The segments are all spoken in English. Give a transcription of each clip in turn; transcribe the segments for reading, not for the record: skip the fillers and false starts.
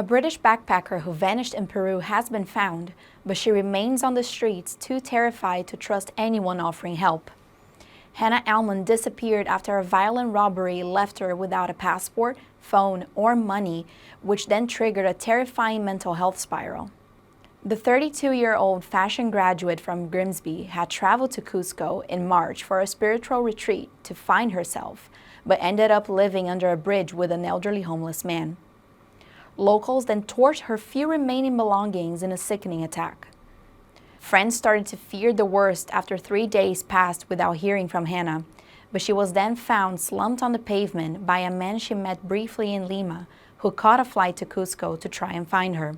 A British backpacker who vanished in Peru has been found, but she remains on the streets too terrified to trust anyone offering help. Hannah Almond disappeared after a violent robbery left her without a passport, phone, or money, which then triggered a terrifying mental health spiral. The 32-year-old fashion graduate from Grimsby had traveled to Cusco in March for a spiritual retreat to find herself, but ended up living under a bridge with an elderly homeless man. Locals then torched her few remaining belongings in a sickening attack. Friends started to fear the worst after 3 days passed without hearing from Hannah, but she was then found slumped on the pavement by a man she met briefly in Lima, who caught a flight to Cusco to try and find her.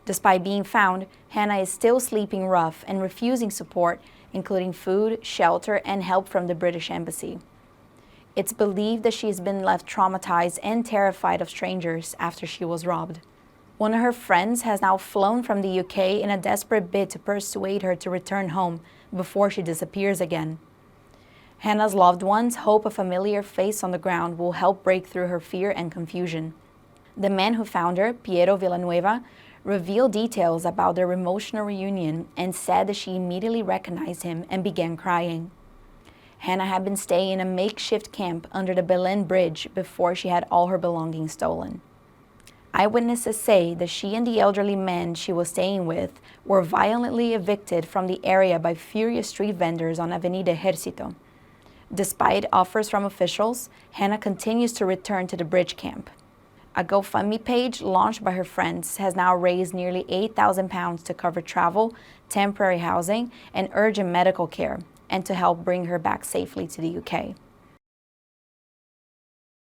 Despite being found, Hannah is still sleeping rough and refusing support, including food, shelter, and help from the British Embassy. It's believed that she's been left traumatized and terrified of strangers after she was robbed. One of her friends has now flown from the UK in a desperate bid to persuade her to return home before she disappears again. Hannah's loved ones hope a familiar face on the ground will help break through her fear and confusion. The man who found her, Piero Villanueva, revealed details about their emotional reunion and said that she immediately recognized him and began crying. Hannah had been staying in a makeshift camp under the Belen Bridge before she had all her belongings stolen. Eyewitnesses say that she and the elderly man she was staying with were violently evicted from the area by furious street vendors on Avenida Ejército. Despite offers from officials, Hannah continues to return to the bridge camp. A GoFundMe page launched by her friends has now raised nearly £8,000 to cover travel, temporary housing, and urgent medical care, and to help bring her back safely to the UK.